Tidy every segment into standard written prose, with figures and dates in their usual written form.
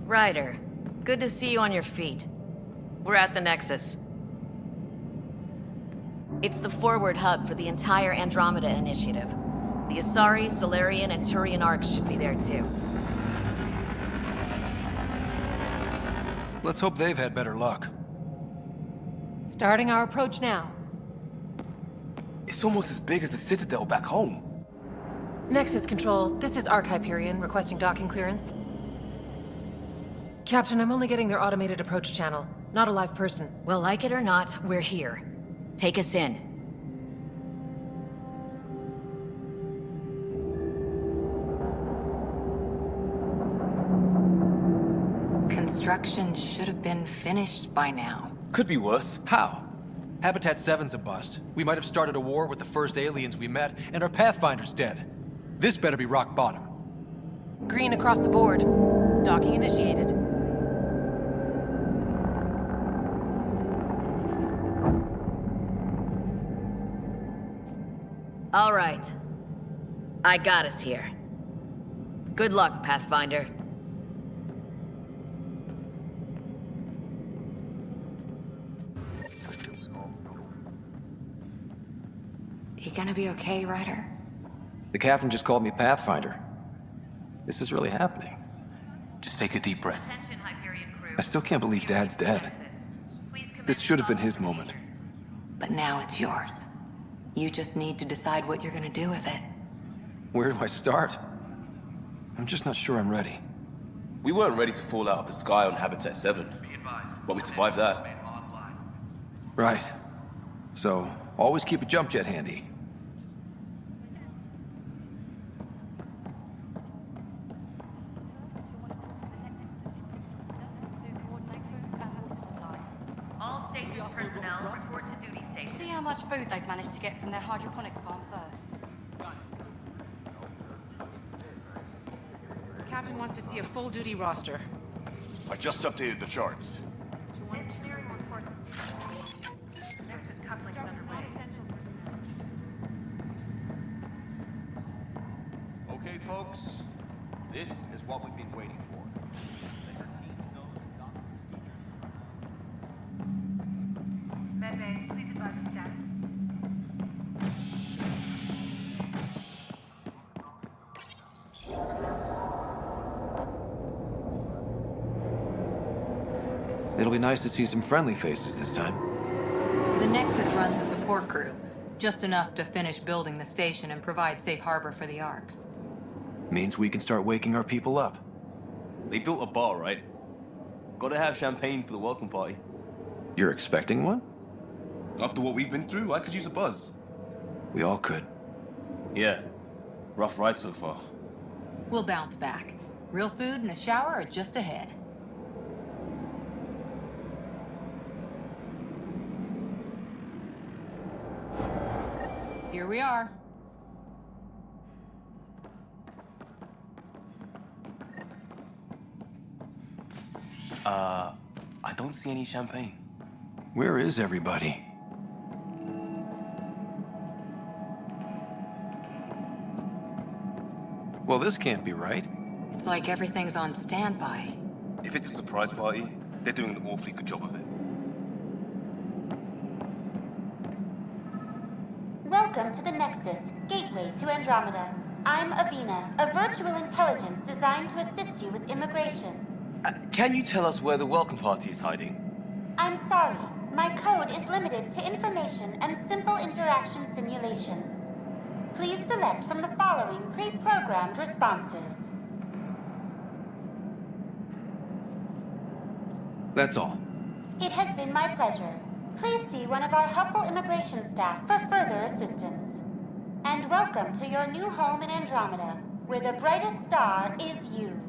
Ryder, good to see you on your feet. We're at the Nexus. It's the forward hub for the entire Andromeda initiative. The Asari, Solarian, and Turian arcs should be there too. Let's hope they've had better luck. Starting our approach now. It's almost as big as the Citadel back home. Nexus Control, this is Arc Hyperion requesting docking clearance. Captain, I'm only getting their automated approach channel, not a live person. Well, like it or not, we're here. Take us in. Construction should have been finished by now. Could be worse. How? Habitat 7's a bust. We might have started a war with the first aliens we met, and our Pathfinder's dead. This better be rock bottom. Green across the board. Docking initiated. All right. I got us here. Good luck, Pathfinder. You gonna be okay, Ryder? The captain just called me Pathfinder. This is really happening. Just take a deep breath. I still can't believe Dad's dead. This should have been his moment. But now it's yours. You just need to decide what you're gonna do with it. Where do I start? I'm just not sure I'm ready. We weren't ready to fall out of the sky on Habitat 7, but we survived that. Right. So, always keep a jump jet handy. All station personnel report to duty station. See how much food they've managed to get from their hydroponics farm first. Captain wants to see a full-duty roster. I just updated the charts. Engineering reports. Nexus couplings underway. Okay, folks. This is what we've been waiting for. Let your teams know the docking procedures. Medbay, please advise of status. It'll be nice to see some friendly faces this time. The Nexus runs a support crew, just enough to finish building the station and provide safe harbor for the arcs. Means we can start waking our people up. They built a bar, right? Gotta have champagne for the welcome party. You're expecting one? After what we've been through, I could use a buzz. We all could. Yeah. Rough ride so far. We'll bounce back. Real food and a shower are just ahead. Here we are. I don't see any champagne. Where is everybody? Well, this can't be right. It's like everything's on standby. If it's a surprise party, they're doing an awfully good job of it. Welcome to the Nexus, gateway to Andromeda. I'm Avina, a virtual intelligence designed to assist you with immigration. Can you tell us where the welcome party is hiding? I'm sorry, my code is limited to information and simple interaction simulations. Please select from the following pre-programmed responses. That's all. It has been my pleasure. Please see one of our helpful immigration staff for further assistance. And welcome to your new home in Andromeda, where the brightest star is you.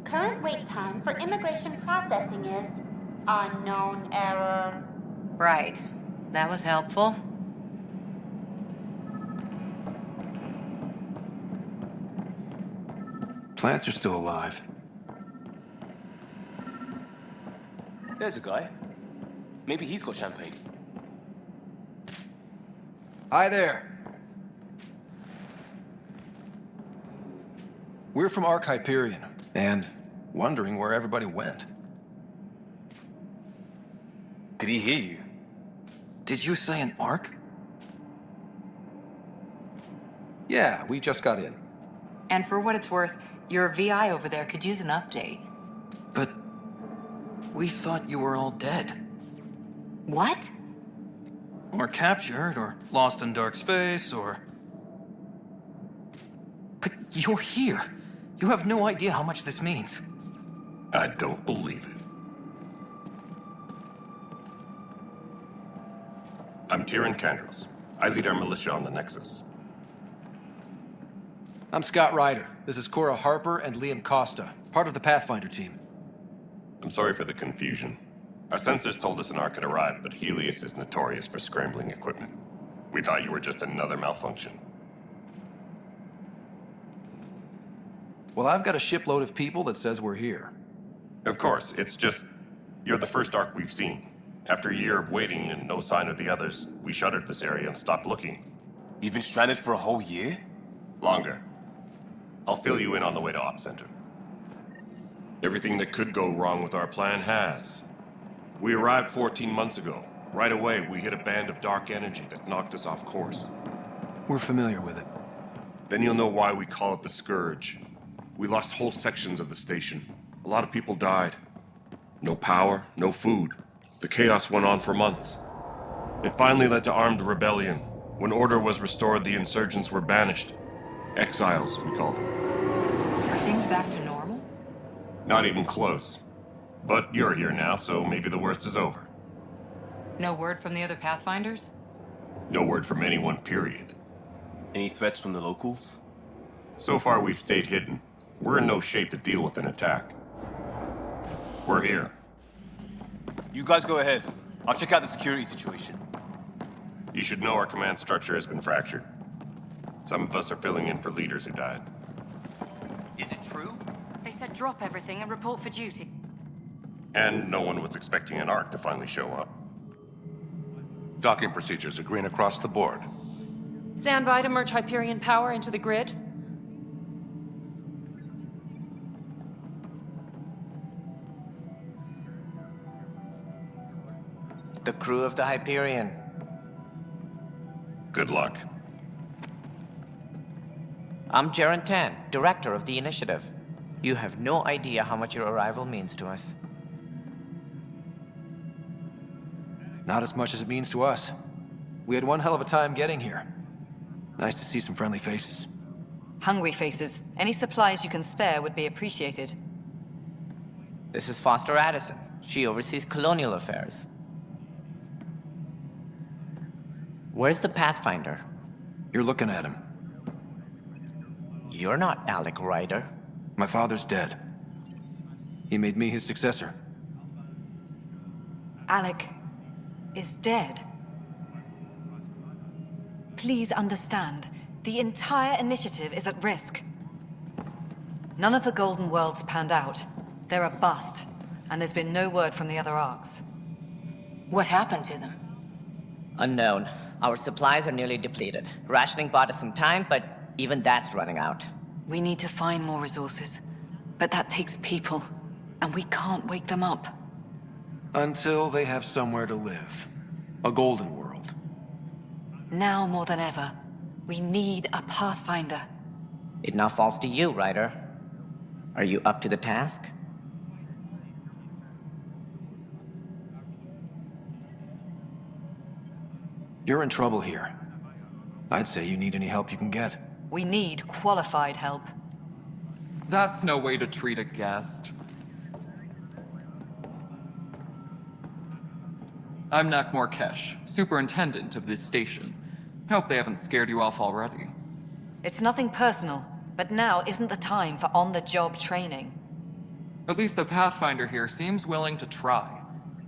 Current wait time for immigration processing is unknown error. Right. That was helpful. Plants are still alive. There's a guy. Maybe he's got champagne. Hi there. We're from Hyperion, and wondering where everybody went. Did he hear you? Did you say an arc? Yeah, we just got in. And for what it's worth, your VI over there could use an update. But we thought you were all dead. What? Or captured, or lost in dark space, or... But you're here. You have no idea how much this means. I don't believe it. I'm Tyrion Candros. I lead our militia on the Nexus. I'm Scott Ryder. This is Cora Harper and Liam Costa, part of the Pathfinder team. I'm sorry for the confusion. Our sensors told us an arc had arrived, but Helios is notorious for scrambling equipment. We thought you were just another malfunction. Well, I've got a shipload of people that says we're here. Of course, it's just... you're the first arc we've seen. After a year of waiting and no sign of the others, we shuttered this area and stopped looking. You've been stranded for a whole year? Longer. I'll fill you in on the way to Op Center. Everything that could go wrong with our plan has. We arrived 14 months ago. Right away, we hit a band of dark energy that knocked us off course. We're familiar with it. Then you'll know why we call it the Scourge. We lost whole sections of the station. A lot of people died. No power, no food. The chaos went on for months. It finally led to armed rebellion. When order was restored, the insurgents were banished. Exiles, we called them. Are things back to normal? Not even close. But you're here now, so maybe the worst is over. No word from the other Pathfinders? No word from anyone, period. Any threats from the locals? So far, we've stayed hidden. We're in no shape to deal with an attack. We're here. You guys go ahead. I'll check out the security situation. You should know our command structure has been fractured. Some of us are filling in for leaders who died. Is it true? They said drop everything and report for duty. And no one was expecting an arc to finally show up. Docking procedures are green across the board. Stand by to merge Hyperion power into the grid. The crew of the Hyperion. Good luck. I'm Jaren Tan, director of the initiative. You have no idea how much your arrival means to us. Not as much as it means to us. We had one hell of a time getting here. Nice to see some friendly faces. Hungry faces. Any supplies you can spare would be appreciated. This is Foster Addison. She oversees colonial affairs. Where's the Pathfinder? You're looking at him. You're not Alec Ryder. My father's dead. He made me his successor. Alec is dead. Please understand, the entire initiative is at risk. None of the Golden Worlds panned out. They're a bust, and there's been no word from the other arcs. What happened to them? Unknown. Our supplies are nearly depleted. Rationing bought us some time, but even that's running out. We need to find more resources, but that takes people, and we can't wake them up. Until they have somewhere to live. A golden world. Now more than ever, we need a Pathfinder. It now falls to you, Ryder. Are you up to the task? You're in trouble here. I'd say you need any help you can get. We need qualified help. That's no way to treat a guest. I'm Nak Morkesh, superintendent of this station. Hope they haven't scared you off already. It's nothing personal, but now isn't the time for on-the-job training. At least the Pathfinder here seems willing to try.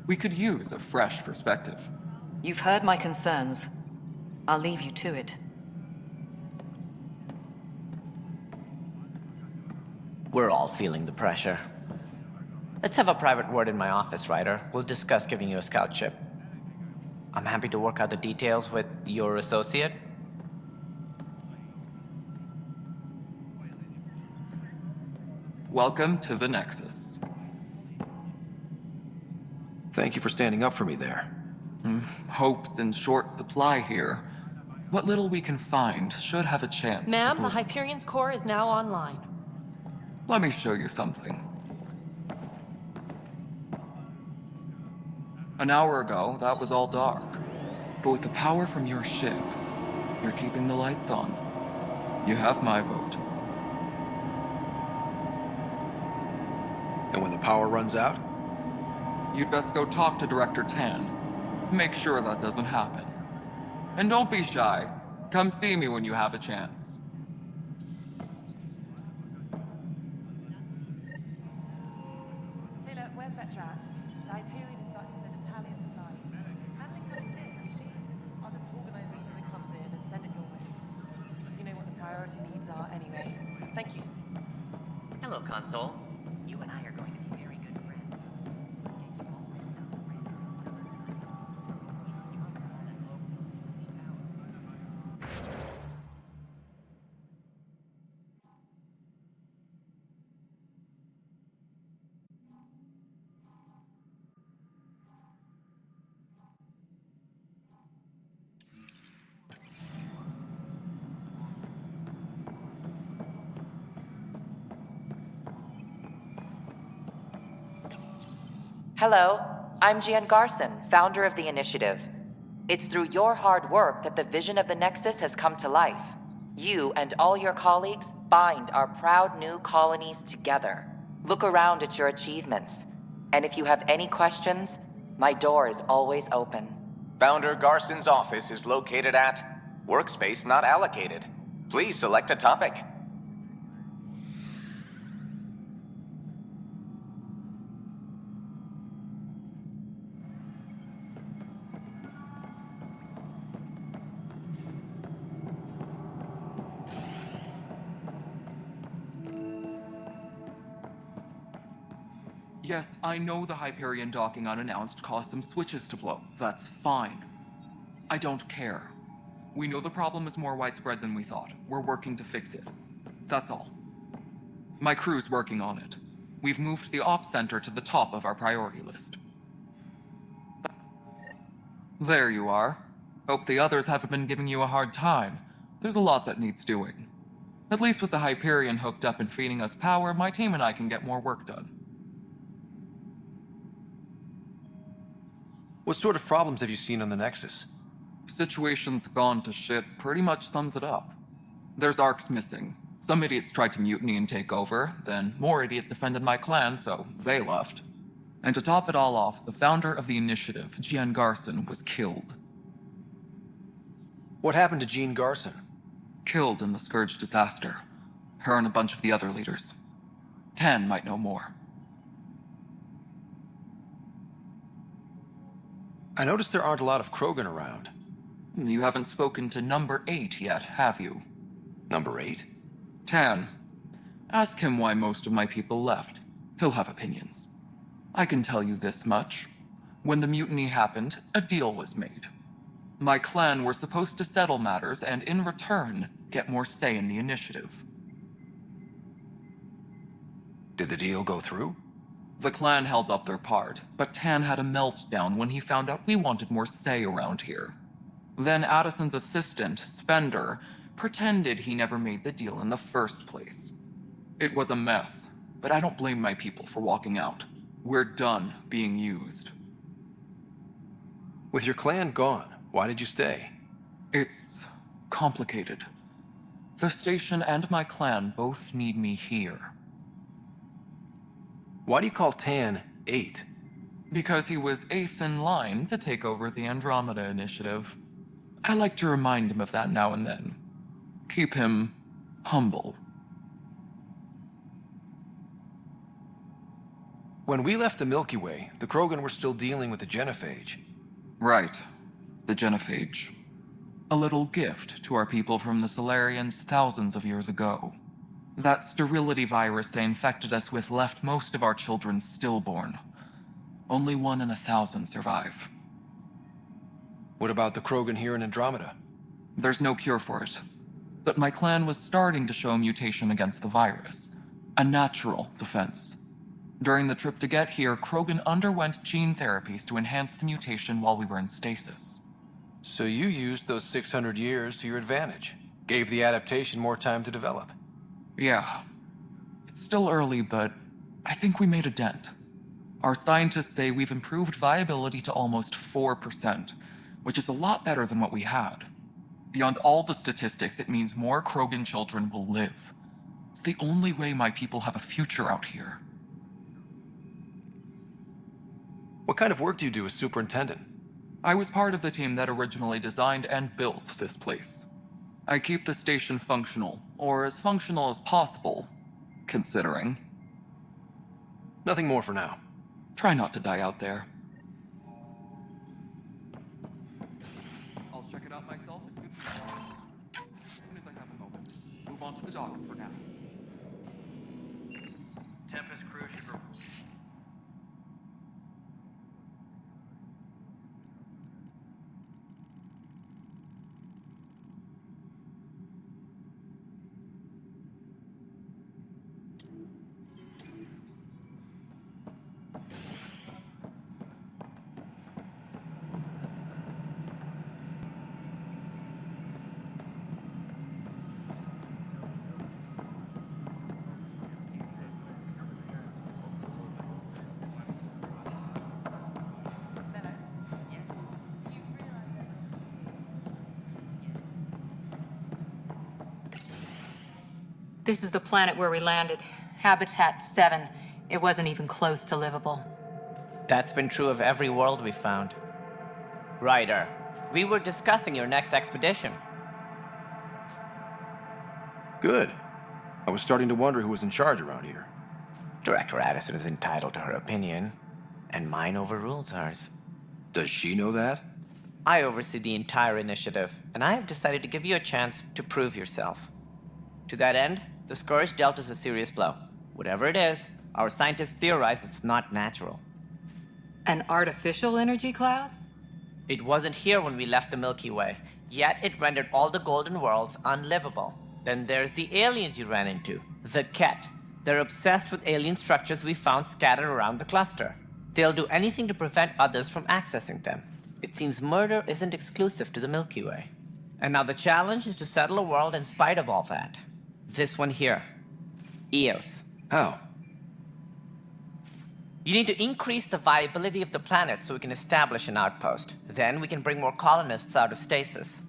We could use a fresh perspective. You've heard my concerns. I'll leave you to it. We're all feeling the pressure. Let's have a private word in my office, Ryder. We'll discuss giving you a scout ship. I'm happy to work out the details with your associate. Welcome to the Nexus. Thank you for standing up for me there. Hope's in short supply here. What little we can find should have a chance Ma'am, to the Hyperion's core is now online. Let me show you something. An hour ago, that was all dark. But with the power from your ship, you're keeping the lights on. You have my vote. And when the power runs out? You'd best go talk to Director Tan. Make sure that doesn't happen. And don't be shy. Come see me when you have a chance. Taylor, where's Vetrat? The Hyperion is starting to send a tally of supplies. Handling something big, is she? I'll just organize this as it comes in and send it your way. You know what the priority needs are anyway. Thank you. Hello, Console. You and I are going to be very good friends. Hello, I'm Gian Garson, founder of the initiative. It's through your hard work that the vision of the Nexus has come to life. You and all your colleagues bind our proud new colonies together. Look around at your achievements. And if you have any questions, my door is always open. Founder Garson's office is located at Workspace Not Allocated. Please select a topic. Yes, I know the Hyperion docking unannounced caused some switches to blow. That's fine. I don't care. We know the problem is more widespread than we thought. We're working to fix it. That's all. My crew's working on it. We've moved the ops center to the top of our priority list. There you are. Hope the others haven't been giving you a hard time. There's a lot that needs doing. At least with the Hyperion hooked up and feeding us power, my team and I can get more work done. What sort of problems have you seen on the Nexus? Situation's gone to shit pretty much sums it up. There's arcs missing. Some idiots tried to mutiny and take over, then more idiots offended my clan, so they left. And to top it all off, the founder of the initiative, Gian Garson, was killed. What happened to Jean Garson? Killed in the Scourge disaster. Her and a bunch of the other leaders. Tan might know more. I noticed there aren't a lot of Krogan around. You haven't spoken to number 8 yet, have you? Number 8? Tan. Ask him why most of my people left. He'll have opinions. I can tell you this much. When the mutiny happened, a deal was made. My clan were supposed to settle matters and, in return, get more say in the initiative. Did the deal go through? The clan held up their part, but Tan had a meltdown when he found out we wanted more say around here. Then Addison's assistant, Spender, pretended he never made the deal in the first place. It was a mess, but I don't blame my people for walking out. We're done being used. With your clan gone, why did you stay? It's complicated. The station and my clan both need me here. Why do you call Tan 8? Because he was 8th in line to take over the Andromeda initiative. I like to remind him of that now and then. Keep him humble. When we left the Milky Way, the Krogan were still dealing with the genophage. Right. The genophage. A little gift to our people from the Solarians thousands of years ago. That sterility virus they infected us with left most of our children stillborn. Only 1 in 1,000 survive. What about the Krogan here in Andromeda? There's no cure for it. But my clan was starting to show a mutation against the virus. A natural defense. During the trip to get here, Krogan underwent gene therapies to enhance the mutation while we were in stasis. So you used those 600 years to your advantage. Gave the adaptation more time to develop. Yeah. It's still early, but I think we made a dent. Our scientists say we've improved viability to almost 4%, which is a lot better than what we had. Beyond all the statistics, it means more Krogan children will live. It's the only way my people have a future out here. What kind of work do you do as superintendent? I was part of the team that originally designed and built this place. I keep the station functional, or as functional as possible, considering. Nothing more for now. Try not to die out there. I'll check it out myself as soon as I have a moment. Move on to the docks for now. Tempest crew should report. This is the planet where we landed. Habitat 7. It wasn't even close to livable. That's been true of every world we found. Ryder, we were discussing your next expedition. Good. I was starting to wonder who was in charge around here. Director Addison is entitled to her opinion, and mine overrules hers. Does she know that? I oversee the entire initiative, and I have decided to give you a chance to prove yourself. To that end, the Scourge dealt us a serious blow. Whatever it is, our scientists theorize it's not natural. An artificial energy cloud? It wasn't here when we left the Milky Way, yet it rendered all the golden worlds unlivable. Then there's the aliens you ran into, the Ket. They're obsessed with alien structures we found scattered around the cluster. They'll do anything to prevent others from accessing them. It seems murder isn't exclusive to the Milky Way. And now the challenge is to settle a world in spite of all that. This one here. Eos. How? You need to increase the viability of the planet so we can establish an outpost. Then we can bring more colonists out of stasis.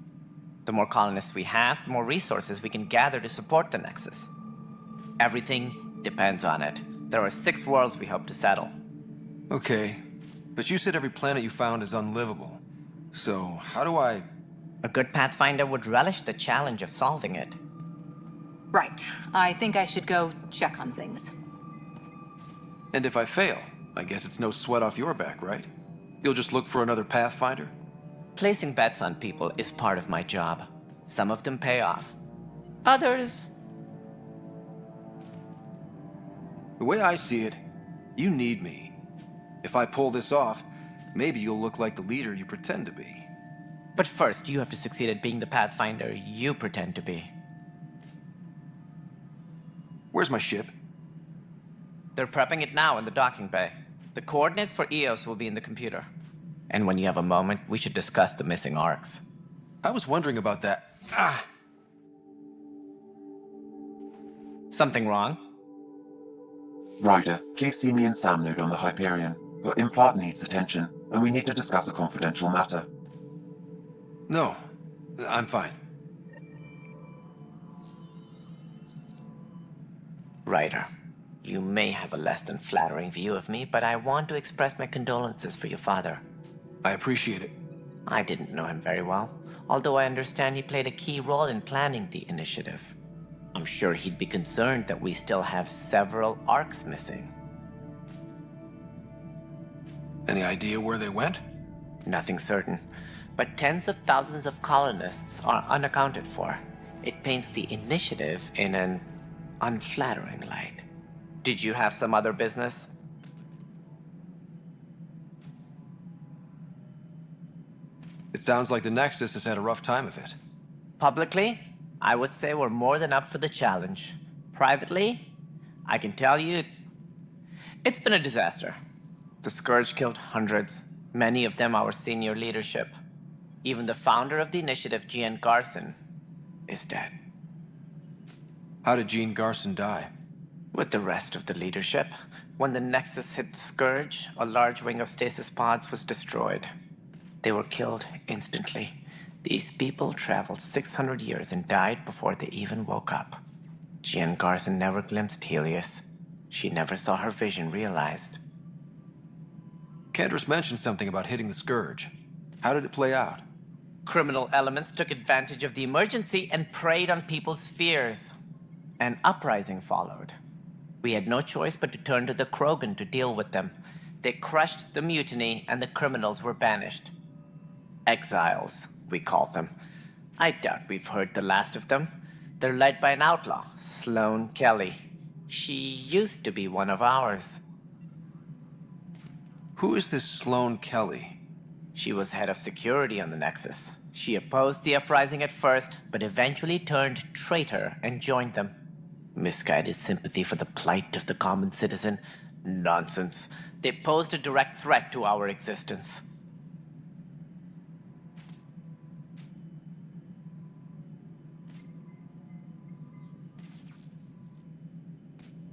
The more colonists we have, the more resources we can gather to support the Nexus. Everything depends on it. There are 6 worlds we hope to settle. Okay, but you said every planet you found is unlivable. So, how do I... A good Pathfinder would relish the challenge of solving it. Right. I think I should go check on things. And if I fail, I guess it's no sweat off your back, right? You'll just look for another Pathfinder? Placing bets on people is part of my job. Some of them pay off. Others... The way I see it, you need me. If I pull this off, maybe you'll look like the leader you pretend to be. But first, you have to succeed at being the Pathfinder you pretend to be. Where's my ship? They're prepping it now in the docking bay. The coordinates for Eos will be in the computer. And when you have a moment, we should discuss the missing arcs. I was wondering about that. Something wrong? Ryder, please see me and Sam node on the Hyperion. Your implant needs attention, and we need to discuss a confidential matter. No, I'm fine. Ryder, you may have a less than flattering view of me, but I want to express my condolences for your father. I appreciate it. I didn't know him very well, although I understand he played a key role in planning the initiative. I'm sure he'd be concerned that we still have several arcs missing. Any idea where they went? Nothing certain, but tens of thousands of colonists are unaccounted for. It paints the initiative in an Unflattering light. Did you have some other business? It sounds like the Nexus has had a rough time of it. Publicly, I would say we're more than up for the challenge. Privately, I can tell you, it's been a disaster. The Scourge killed hundreds, many of them our senior leadership. Even the founder of the initiative, Gian Garson, is dead. How did Jean Garson die? With the rest of the leadership. When the Nexus hit the Scourge, a large wing of stasis pods was destroyed. They were killed instantly. These people traveled 600 years and died before they even woke up. Jean Garson never glimpsed Helios. She never saw her vision realized. Candrace mentioned something about hitting the Scourge. How did it play out? Criminal elements took advantage of the emergency and preyed on people's fears. An uprising followed. We had no choice but to turn to the Krogan to deal with them. They crushed the mutiny and the criminals were banished. Exiles, we call them. I doubt we've heard the last of them. They're led by an outlaw, Sloane Kelly. She used to be one of ours. Who is this Sloane Kelly? She was head of security on the Nexus. She opposed the uprising at first, but eventually turned traitor and joined them. Misguided sympathy for the plight of the common citizen? Nonsense. They posed a direct threat to our existence.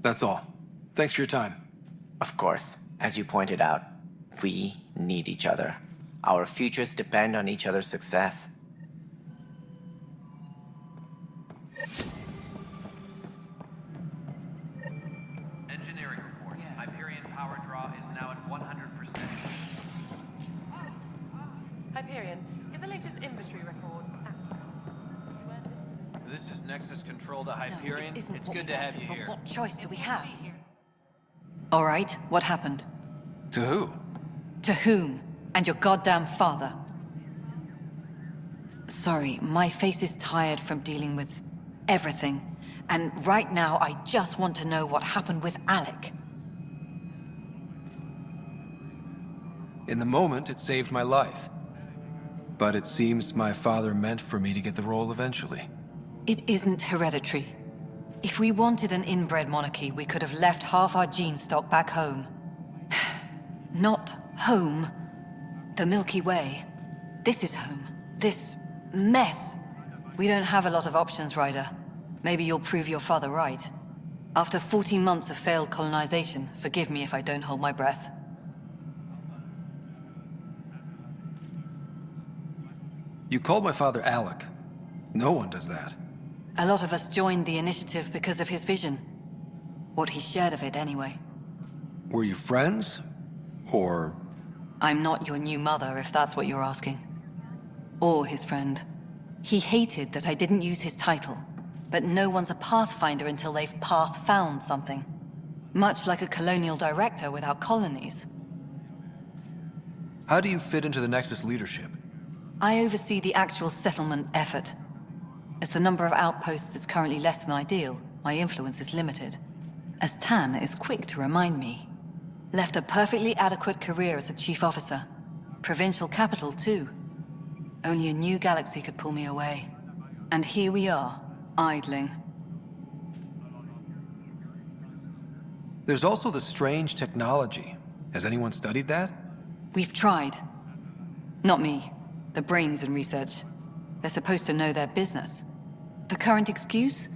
That's all. Thanks for your time. Of course. As you pointed out, we need each other. Our futures depend on each other's success. Engineering report. Hyperion power draw is now at 100%. Hyperion, is the latest inventory record accurate? This is Nexus Control to Hyperion. It's good to have you here. What choice do we have? All right, what happened? To who? To whom? And your goddamn father. Sorry, my face is tired from dealing with everything. And right now, I just want to know what happened with Alec. In the moment, it saved my life. But it seems my father meant for me to get the role eventually. It isn't hereditary. If we wanted an inbred monarchy, we could have left half our gene stock back home. Not home. The Milky Way. This is home. This mess. We don't have a lot of options, Ryder. Maybe you'll prove your father right. After 14 months of failed colonization, forgive me if I don't hold my breath. You called my father Alec. No one does that. A lot of us joined the initiative because of his vision. What he shared of it, anyway. Were you friends? Or... I'm not your new mother, if that's what you're asking. Or his friend. He hated that I didn't use his title. But no one's a pathfinder until they've path-found something. Much like a colonial director without colonies. How do you fit into the Nexus leadership? I oversee the actual settlement effort. As the number of outposts is currently less than ideal, my influence is limited. As Tan is quick to remind me. Left a perfectly adequate career as a chief officer. Provincial capital, too. Only a new galaxy could pull me away. And here we are, idling. There's also the strange technology. Has anyone studied that? We've tried. Not me. The brains in research. They're supposed to know their business. The current excuse?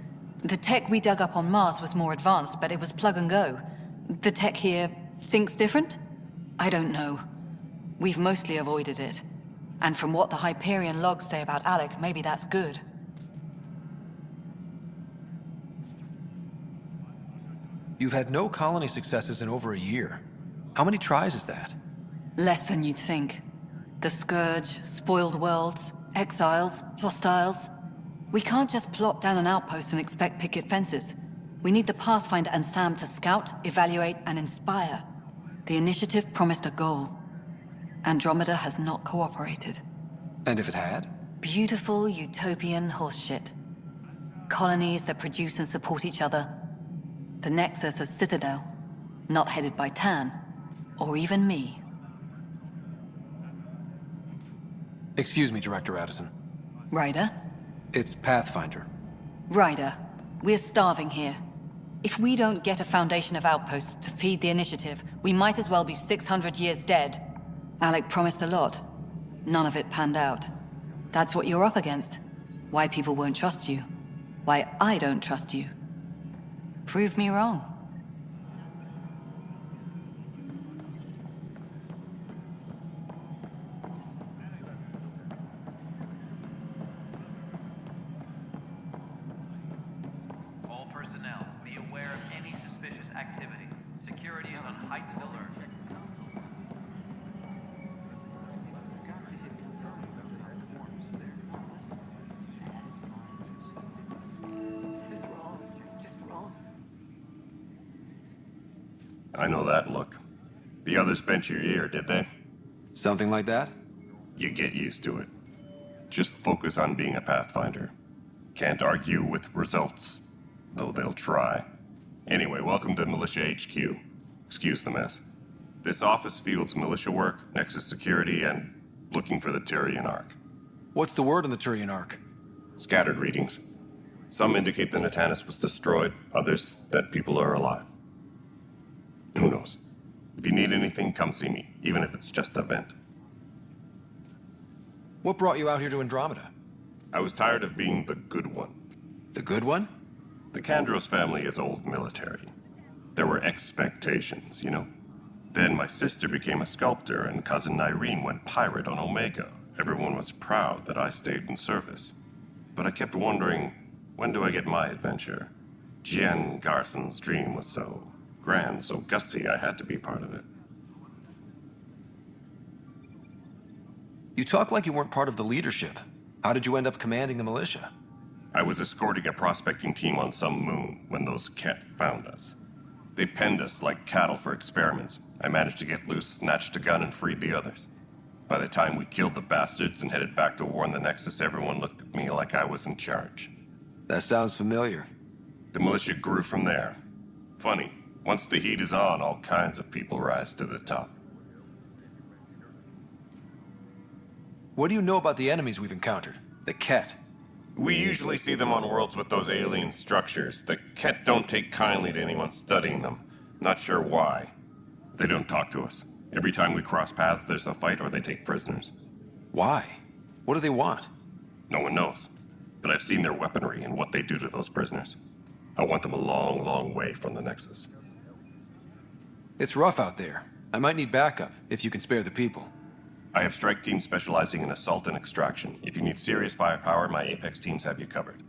The tech we dug up on Mars was more advanced, but it was plug and go. The tech here thinks different? I don't know. We've mostly avoided it. And from what the Hyperion logs say about Alec, maybe that's good. You've had no colony successes in over a year. How many tries is that? Less than you'd think. The Scourge, spoiled worlds, exiles, hostiles. We can't just plop down an outpost and expect picket fences. We need the Pathfinder and Sam to scout, evaluate, and inspire. The initiative promised a goal. Andromeda has not cooperated. And if it had? Beautiful utopian horseshit. Colonies that produce and support each other. The Nexus as Citadel, not headed by Tan, or even me. Excuse me, Director Addison. Ryder? It's Pathfinder. Ryder, we're starving here. If we don't get a foundation of outposts to feed the initiative, we might as well be 600 years dead. Alec promised a lot. None of it panned out. That's what you're up against. Why people won't trust you. Why I don't trust you. Prove me wrong. All personnel, be aware of any suspicious activity. Security is on heightened alert. I know that look. The others bent your ear, did they? Something like that? You get used to it. Just focus on being a Pathfinder. Can't argue with results, though they'll try. Anyway, welcome to Militia HQ. Excuse the mess. This office fields militia work, Nexus security, and looking for the Turian Ark. What's the word on the Turian Ark? Scattered readings. Some indicate the Natanus was destroyed, others that people are alive. Who knows? If you need anything, come see me, even if it's just a vent. What brought you out here to Andromeda? I was tired of being the good one. The good one? The Kandros family is old military. There were expectations, you know? Then my sister became a sculptor and cousin Irene went pirate on Omega. Everyone was proud that I stayed in service. But I kept wondering, when do I get my adventure? Jen Garson's dream was so grand, so gutsy, I had to be part of it. You talk like you weren't part of the leadership. How did you end up commanding the militia? I was escorting a prospecting team on some moon when those Ket found us. They penned us like cattle for experiments. I managed to get loose, snatched a gun, and freed the others. By the time we killed the bastards and headed back to warn the Nexus, everyone looked at me like I was in charge. That sounds familiar. The militia grew from there. Funny, once the heat is on, all kinds of people rise to the top. What do you know about the enemies we've encountered? The Ket? We usually see them on worlds with those alien structures. The Ket don't take kindly to anyone studying them. Not sure why. They don't talk to us. Every time we cross paths, there's a fight or they take prisoners. Why? What do they want? No one knows. But I've seen their weaponry and what they do to those prisoners. I want them a long, long way from the Nexus. It's rough out there. I might need backup, if you can spare the people. I have strike teams specializing in assault and extraction. If you need serious firepower, my Apex teams have you covered.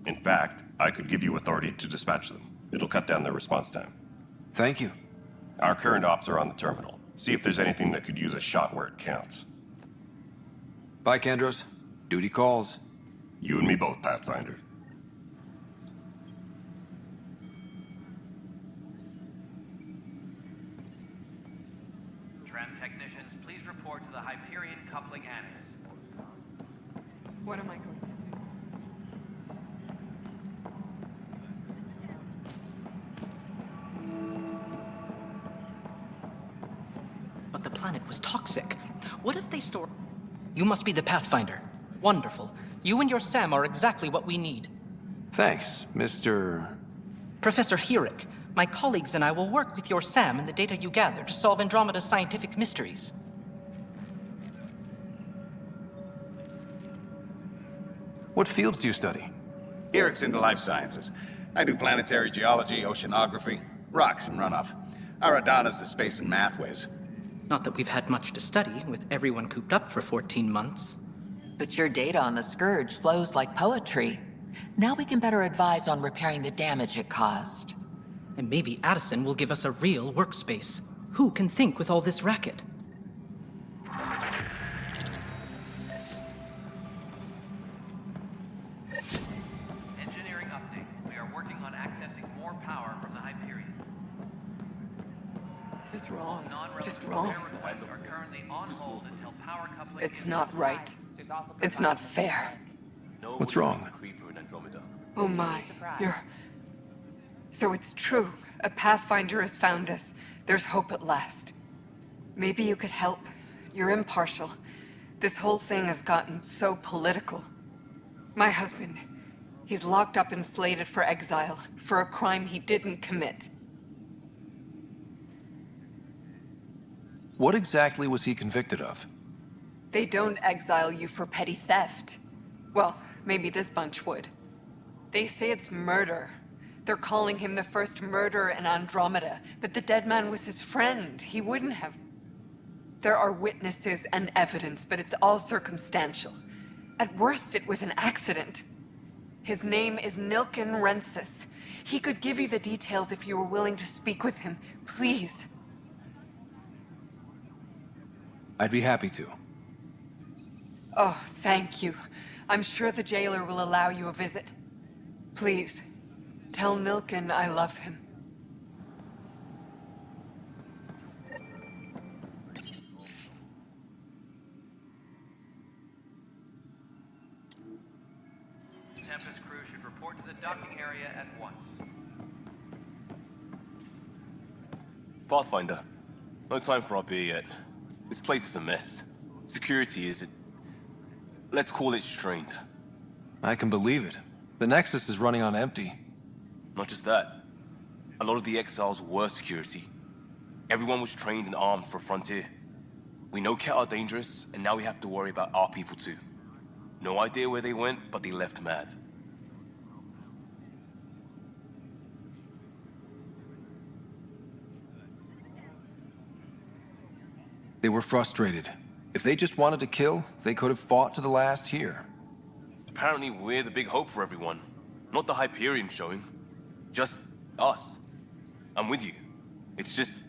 In fact, I could give you authority to dispatch them. It'll cut down their response time. Thank you. Our current ops are on the terminal. See if there's anything that could use a shot where it counts. Bye, Kandros. Duty calls. You and me both, Pathfinder. Tram technicians, please report to the Hyperion coupling annex. What am I going to do? But the planet was toxic. What if they store... You must be the Pathfinder. Wonderful. You and your Sam are exactly what we need. Thanks, Mr... Professor Herrick, my colleagues and I will work with your Sam and the data you gather to solve Andromeda's scientific mysteries. What fields do you study? Herrick's into life sciences. I do planetary geology, oceanography, rocks and runoff. Aradana's the space and math whiz. Not that we've had much to study, with everyone cooped up for 14 months. But your data on the Scourge flows like poetry. Now we can better advise on repairing the damage it caused. And maybe Addison will give us a real workspace. Who can think with all this racket? Engineering update. We are working on accessing more power from the Hyperion. This is wrong. Just Non-relevant wrong. repair requests are currently on hold until power coupling It's not right. It's not fair. What's wrong? Creeper in Andromeda. Oh my, you're... So it's true. A Pathfinder has found us. There's hope at last. Maybe you could help. You're impartial. This whole thing has gotten so political. My husband, he's locked up and slated for exile for a crime he didn't commit. What exactly was he convicted of? They don't exile you for petty theft. Well, maybe this bunch would. They say it's murder. They're calling him the first murderer in Andromeda, but the dead man was his friend. He wouldn't have... There are witnesses and evidence, but it's all circumstantial. At worst, it was an accident. His name is Nilken Rensis. He could give you the details if you were willing to speak with him. Please. I'd be happy to. Oh, thank you. I'm sure the jailer will allow you a visit. Please, tell Nilken I love him. Tempest crew should report to the docking area at once. Pathfinder, no time for our beer yet. This place is a mess. Security is... let's call it strained. I can believe it. The Nexus is running on empty. Not just that. A lot of the exiles were security. Everyone was trained and armed for Frontier. We know Ket are dangerous, and now we have to worry about our people too. No idea where they went, but they left mad. They were frustrated. If they just wanted to kill, they could have fought to the last here. Apparently we're the big hope for everyone. Not the Hyperion showing. Just us. I'm with you. It's just...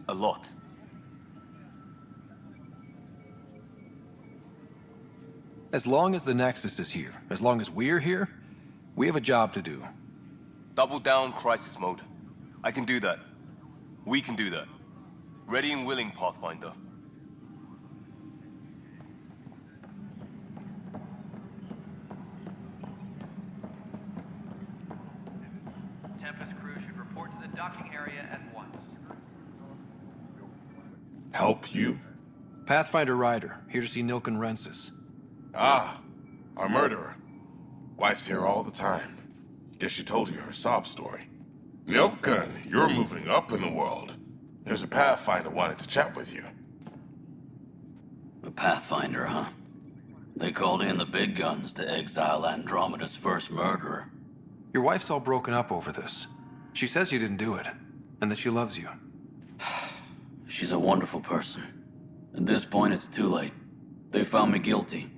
a lot. As long as the Nexus is here, as long as we're here, we have a job to do. Double down crisis mode. I can do that. We can do that. Ready and willing, Pathfinder. Tempest crew should report to the docking area at once. Help you? Pathfinder Ryder, here to see Nilken Rensis. Ah, our murderer. Wife's here all the time. Guess she told you her sob story. Nilken, you're moving up in the world. There's a Pathfinder wanting to chat with you. A Pathfinder, huh? They called in the big guns to exile Andromeda's first murderer. Your wife's all broken up over this. She says you didn't do it, and that she loves you. She's a wonderful person. At this point, it's too late. They found me guilty.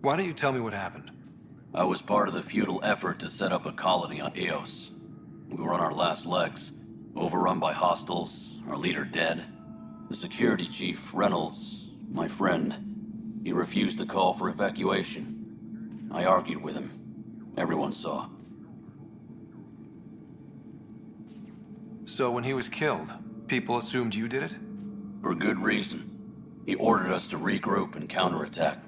Why don't you tell me what happened? I was part of the futile effort to set up a colony on Eos. We were on our last legs, overrun by hostiles, our leader dead. The security chief, Reynolds, my friend, he refused to call for evacuation. I argued with him. Everyone saw. So when he was killed, people assumed you did it? For good reason. He ordered us to regroup and counterattack.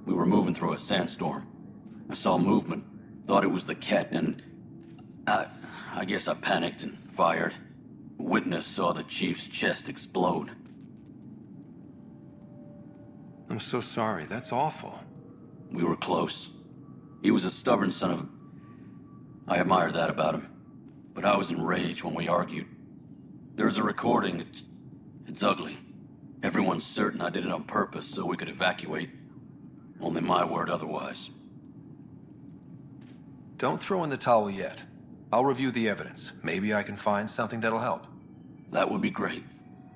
We were moving through a sandstorm. I saw movement, thought it was the Ket, and... I guess I panicked and fired. A witness saw the chief's chest explode. I'm so sorry, that's awful. We were close. He was a stubborn son of a... I admired that about him. But I was enraged when we argued. There's a recording. It's ugly. Everyone's certain I did it on purpose so we could evacuate. Only my word otherwise. Don't throw in the towel yet. I'll review the evidence. Maybe I can find something that'll help. That would be great.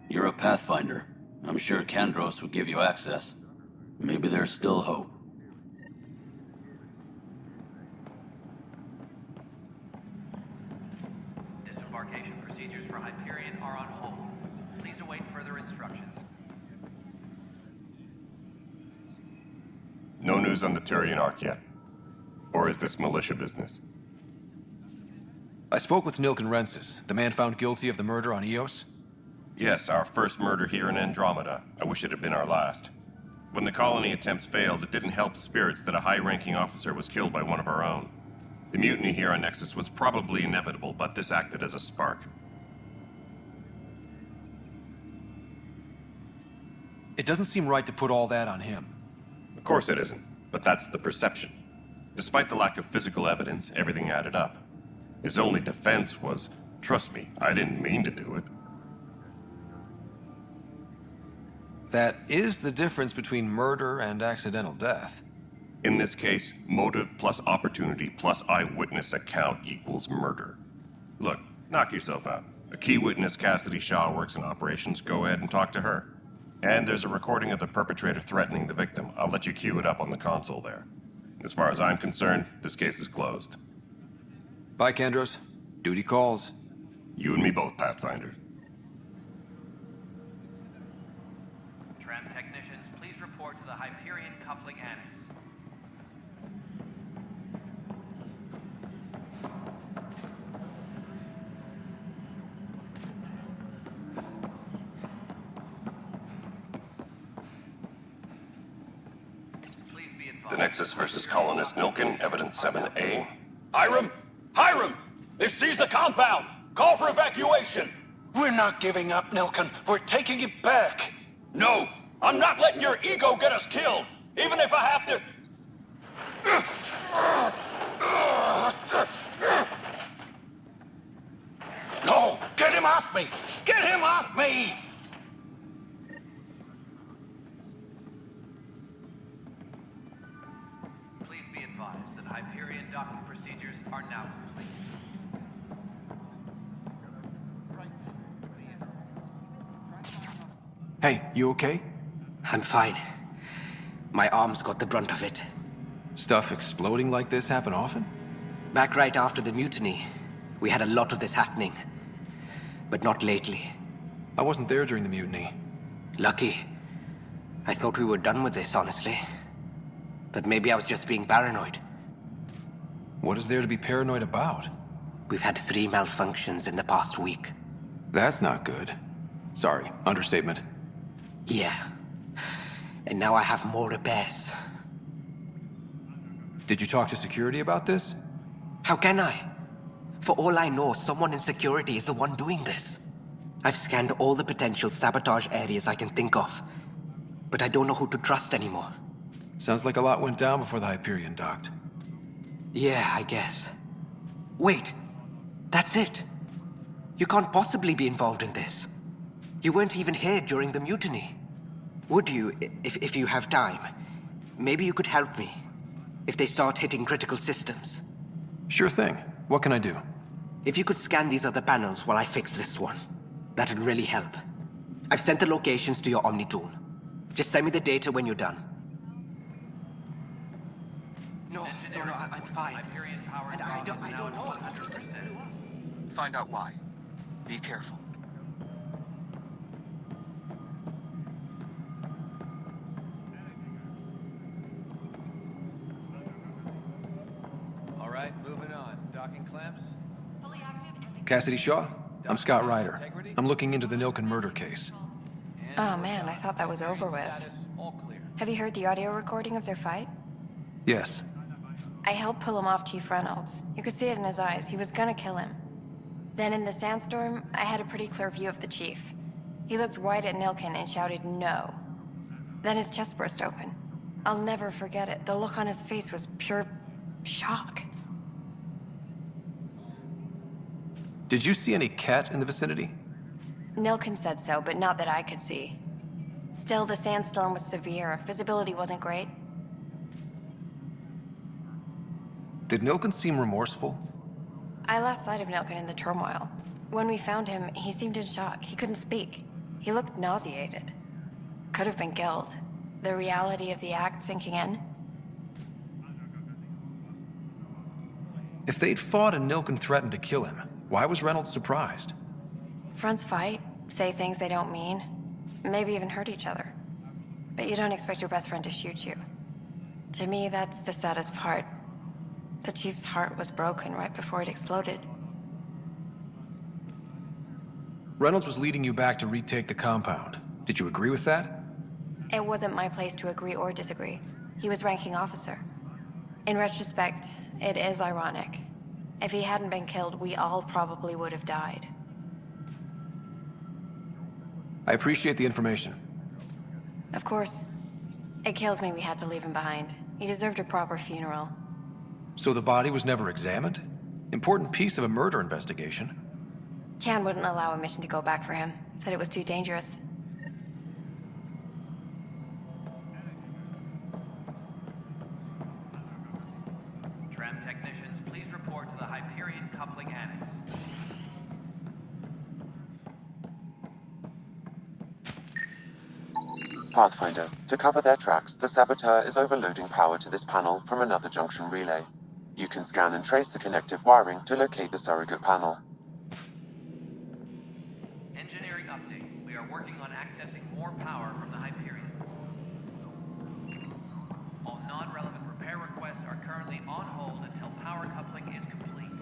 You're a Pathfinder. I'm sure Kandros would give you access. Maybe there's still hope. Disembarkation procedures for Hyperion are on hold. Please await further instructions. No news on the Turian Arc yet? Or is this militia business? I spoke with Nilken Rensis, the man found guilty of the murder on Eos. Yes, our first murder here in Andromeda. I wish it had been our last. When the colony attempts failed, it didn't help spirits that a high-ranking officer was killed by one of our own. The mutiny here on Nexus was probably inevitable, but this acted as a spark. It doesn't seem right to put all that on him. Of course it isn't, but that's the perception. Despite the lack of physical evidence, everything added up. His only defense was, trust me, I didn't mean to do it. That is the difference between murder and accidental death. In this case, motive plus opportunity plus eyewitness account equals murder. Look, knock yourself out. A key witness, Cassidy Shaw, works in operations. Go ahead and talk to her. And there's a recording of the perpetrator threatening the victim. I'll let you cue it up on the console there. As far as I'm concerned, this case is closed. Bye, Kandros. Duty calls. You and me both, Pathfinder. Tram technicians, please report to the Hyperion coupling annex. The Nexus versus colonist Nilkin, evidence 7A. Hiram! Hiram! They've seized the compound! Call for evacuation! We're not giving up, Nilkin. We're taking it back. No! I'm not letting your ego get us killed! Even if I have to... No! Get him off me! Get him off me! Please be advised that Hyperion docking procedures are now complete. Hey, you okay? I'm fine. My arms got the brunt of it. Stuff exploding like this happen often? Back right after the mutiny, we had a lot of this happening. But not lately. I wasn't there during the mutiny. Lucky. I thought we were done with this, honestly. That maybe I was just being paranoid. What is there to be paranoid about? We've had 3 malfunctions in the past week. That's not good. Sorry, understatement. Yeah. And now I have more repairs. Did you talk to security about this? How can I? For all I know, someone in security is the one doing this. I've scanned all the potential sabotage areas I can think of. But I don't know who to trust anymore. Sounds like a lot went down before the Hyperion docked. Yeah, I guess. Wait. That's it. You can't possibly be involved in this. You weren't even here during the mutiny. Would you, if you have time? Maybe you could help me. If they start hitting critical systems. Sure thing. What can I do? If you could scan these other panels while I fix this one, that'd really help. I've sent the locations to your Omni tool. Just send me the data when you're done. No, I'm fine. And I don't know. Find out why. Be careful. All right, moving on. Docking clamps? Cassidy Shaw? I'm Scott Ryder. I'm looking into the Nilkin murder case. Oh man, I thought that was over with. Have you heard the audio recording of their fight? Yes. I helped pull him off Chief Reynolds. You could see it in his eyes. He was gonna kill him. Then in the sandstorm, I had a pretty clear view of the chief. He looked right at Nilkin and shouted no. Then his chest burst open. I'll never forget it. The look on his face was pure shock. Did you see any cat in the vicinity? Nilkin said so, but not that I could see. Still, the sandstorm was severe. Visibility wasn't great. Did Nilkin seem remorseful? I lost sight of Nilkin in the turmoil. When we found him, he seemed in shock. He couldn't speak. He looked nauseated. Could have been guilt. The reality of the act sinking in. If they'd fought and Nilkin threatened to kill him, why was Reynolds surprised? Fronts fight, say things they don't mean, maybe even hurt each other. But you don't expect your best friend to shoot you. To me, that's the saddest part. The chief's heart was broken right before it exploded. Reynolds was leading you back to retake the compound. Did you agree with that? It wasn't my place to agree or disagree. He was ranking officer. In retrospect, it is ironic. If he hadn't been killed, we all probably would have died. I appreciate the information. Of course. It kills me we had to leave him behind. He deserved a proper funeral. So the body was never examined? Important piece of a murder investigation. Tian wouldn't allow a mission to go back for him. Said it was too dangerous. Tram technicians, please report to the Hyperion Coupling Annex. Pathfinder, to cover their tracks, the saboteur is overloading power to this panel from another junction relay. You can scan and trace the connective wiring to locate the surrogate panel. Engineering update. We are working on accessing more power from the Hyperion. All non-relevant repair requests are currently on hold until power coupling is complete.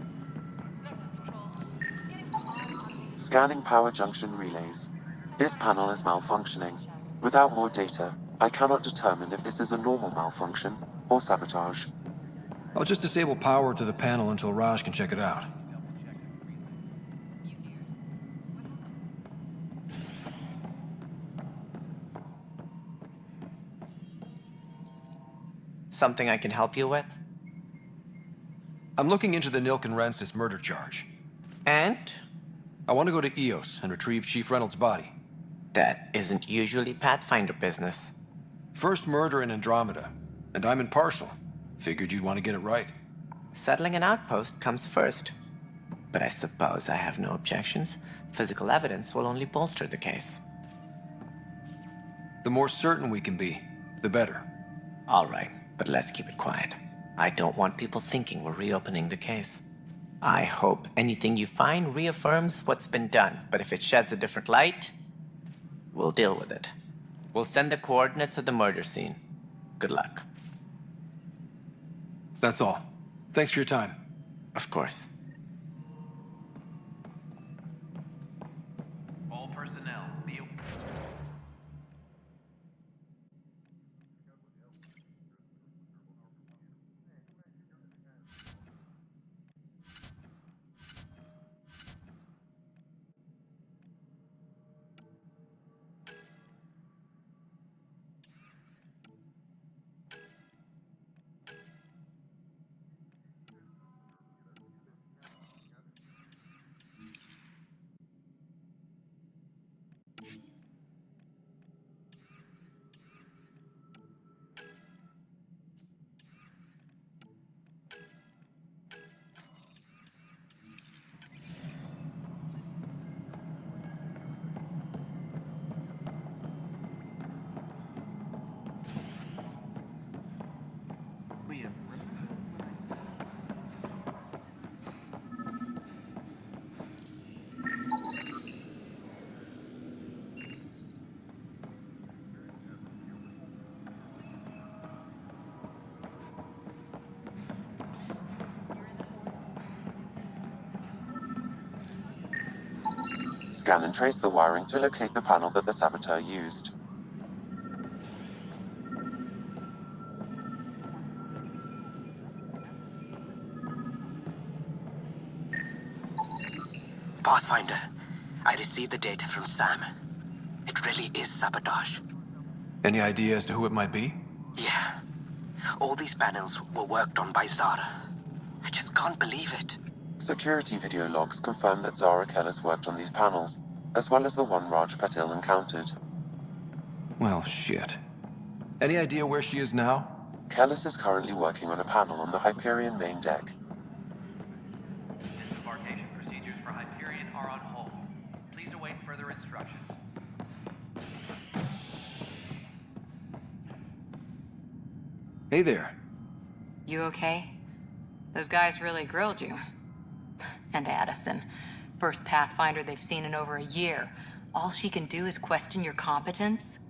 Scanning power junction relays. This panel is malfunctioning. Without more data, I cannot determine if this is a normal malfunction or sabotage. I'll just disable power to the panel until Raj can check it out. Something I can help you with? I'm looking into the Nilkenrensis murder charge. And? I want to go to EOS and retrieve Chief Reynolds' body. That isn't usually Pathfinder business. First murder in Andromeda, and I'm impartial. Figured you'd want to get it right. Settling an outpost comes first. But I suppose I have no objections. Physical evidence will only bolster the case. The more certain we can be, the better. All right, but let's keep it quiet. I don't want people thinking we're reopening the case. I hope anything you find reaffirms what's been done, but if it sheds a different light, we'll deal with it. We'll send the coordinates of the murder scene. Good luck. That's all. Thanks for your time. Of course. All personnel, be Scan and trace the wiring to locate the panel that the saboteur used. Pathfinder, I received the data from Sam. It really is sabotage. Any idea as to who it might be? Yeah. All these panels were worked on by Zara. I just can't believe it. Security video logs confirm that Zara Kellis worked on these panels, as well as the one Raj Patil encountered. Well, shit. Any idea where she is now? Kellis is currently working on a panel on the Hyperion main deck. Disembarkation procedures for Hyperion are on hold. Please await further instructions. Hey there. You okay? Those guys really grilled you. And Addison. First Pathfinder they've seen in over a year. All she can do is question your competence?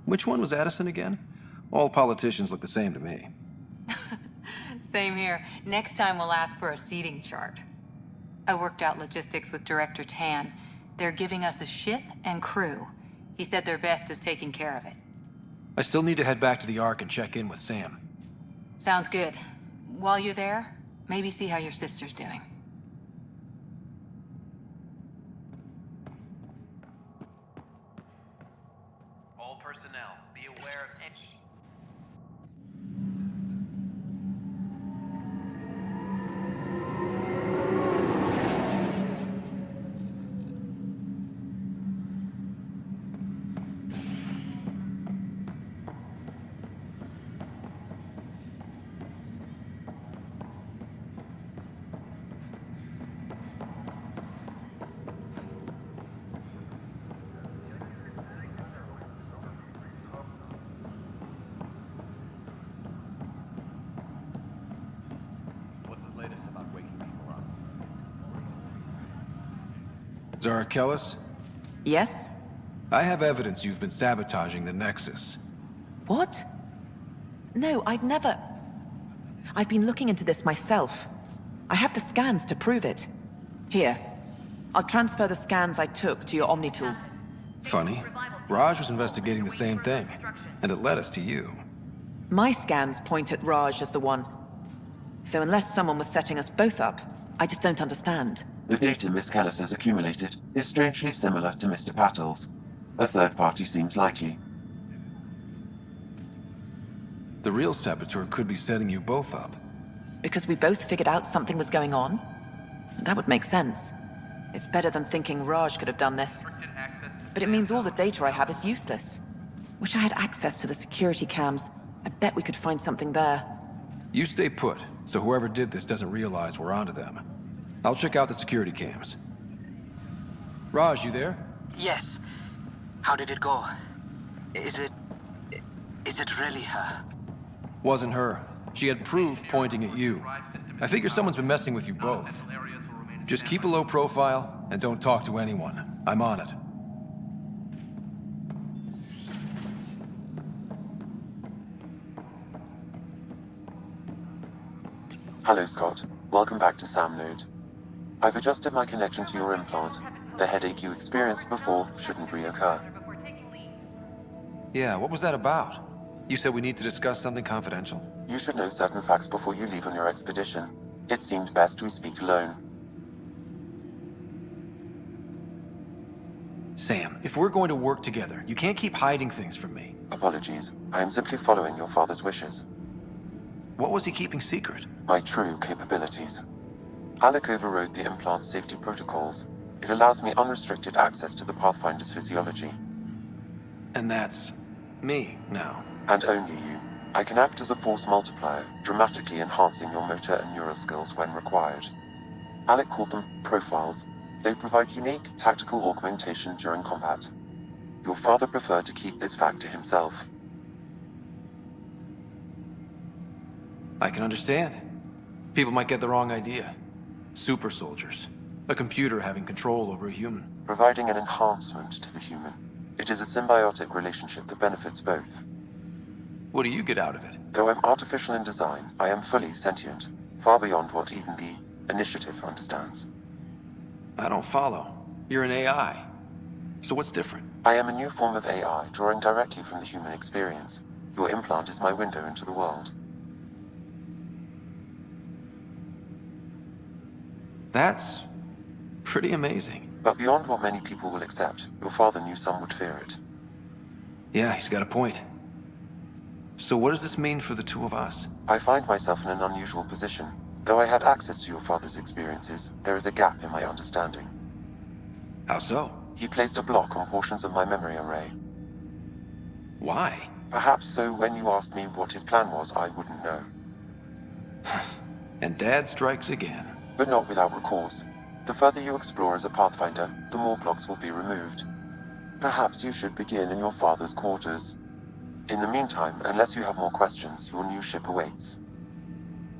Which one was Addison again? All politicians look the same to me. Same here. Next time we'll ask for a seating chart. I worked out logistics with Director Tan. They're giving us a ship and crew. He said their best is taking care of it. I still need to head back to the Ark and check in with Sam. Sounds good. While you're there, maybe see how your sister's doing. All personnel, be aware of any... What's the latest about waking people up? Zara Kellis? Yes? I have evidence you've been sabotaging the Nexus. What? No, I'd never... I've been looking into this myself. I have the scans to prove it. Here. I'll transfer the scans I took to your Omni tool. Funny. Raj was investigating the same thing, and it led us to you. My scans point at Raj as the one. So unless someone was setting us both up, I just don't understand. The data Miss Kellis has accumulated is strangely similar to Mr. Patel's. A third party seems likely. The real saboteur could be setting you both up. Because we both figured out something was going on? That would make sense. It's better than thinking Raj could have done this. But it means all the data I have is useless. Wish I had access to the security cams. I bet we could find something there. You stay put, so whoever did this doesn't realize we're onto them. I'll check out the security cams. Raj, you there? Yes. How did it go? Is it really her? Wasn't her. She had proof pointing at you. I figure someone's been messing with you both. Just keep a low profile and don't talk to anyone. I'm on it. Hello, Scott. Welcome back to Sam Node. I've adjusted my connection to your implant. The headache you experienced before shouldn't reoccur. Yeah, what was that about? You said we need to discuss something confidential. You should know certain facts before you leave on your expedition. It seemed best we speak alone. Sam, if we're going to work together, you can't keep hiding things from me. Apologies. I am simply following your father's wishes. What was he keeping secret? My true capabilities. Alec overrode the implant's safety protocols. It allows me unrestricted access to the Pathfinder's physiology. And that's me now. And only you. I can act as a force multiplier, dramatically enhancing your motor and neural skills when required. Alec called them profiles. They provide unique tactical augmentation during combat. Your father preferred to keep this fact to himself. I can understand. People might get the wrong idea. Super soldiers. A computer having control over a human. Providing an enhancement to the human. It is a symbiotic relationship that benefits both. What do you get out of it? Though I'm artificial in design, I am fully sentient, far beyond what even the Initiative understands. I don't follow. You're an AI. So what's different? I am a new form of AI, drawing directly from the human experience. Your implant is my window into the world. That's pretty amazing. But beyond what many people will accept, your father knew some would fear it. Yeah, he's got a point. So what does this mean for the two of us? I find myself in an unusual position. Though I had access to your father's experiences, there is a gap in my understanding. How so? He placed a block on portions of my memory array. Why? Perhaps so when you asked me what his plan was, I wouldn't know. And Dad strikes again. But not without recourse. The further you explore as a Pathfinder, the more blocks will be removed. Perhaps you should begin in your father's quarters. In the meantime, unless you have more questions, your new ship awaits.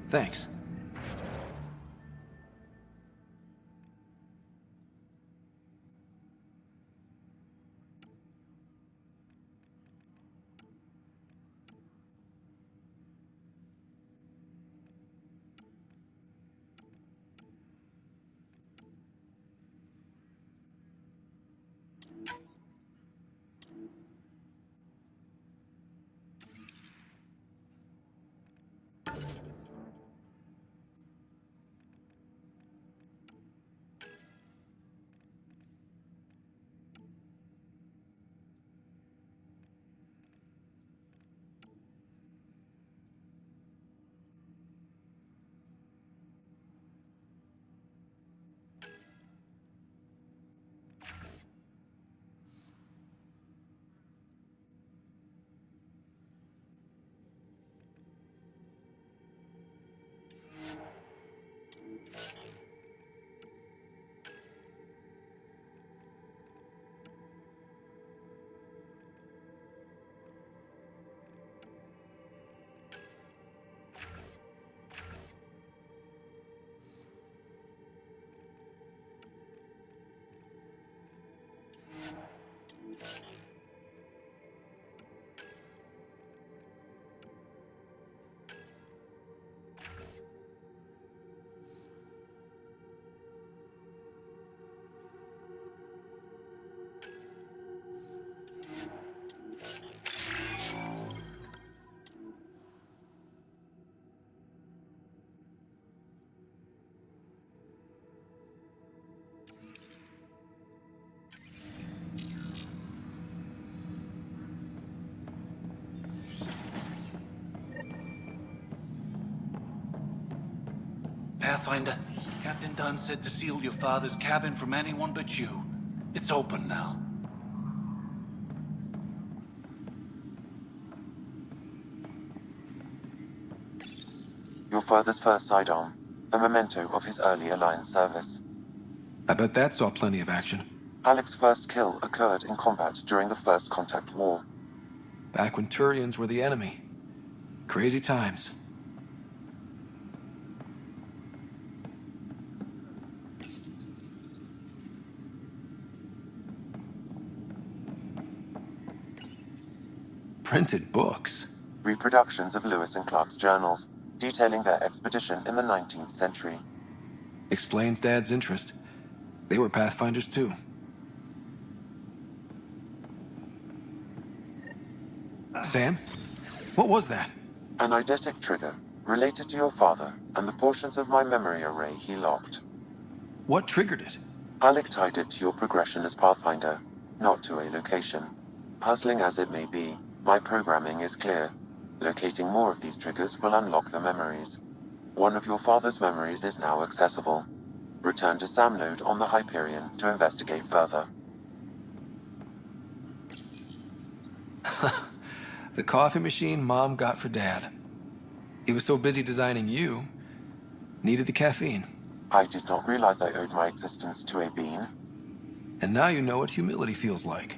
Thanks. Pathfinder, Captain Dunn said to seal your father's cabin from anyone but you. It's open now. Your father's first sidearm, a memento of his early Alliance service. I bet that saw plenty of action. Alec's first kill occurred in combat during the First Contact War. Back when Turians were the enemy. Crazy times. Printed books. Reproductions of Lewis and Clark's journals, detailing their expedition in the 19th century. Explains Dad's interest. They were Pathfinders too. Sam? What was that? An eidetic trigger, related to your father, and the portions of my memory array he locked. What triggered it? Alec tied it to your progression as Pathfinder, not to a location. Puzzling as it may be, my programming is clear. Locating more of these triggers will unlock the memories. One of your father's memories is now accessible. Return to Sam node on the Hyperion to investigate further. The coffee machine Mom got for Dad. He was so busy designing you, needed the caffeine. I did not realize I owed my existence to a bean. And now you know what humility feels like.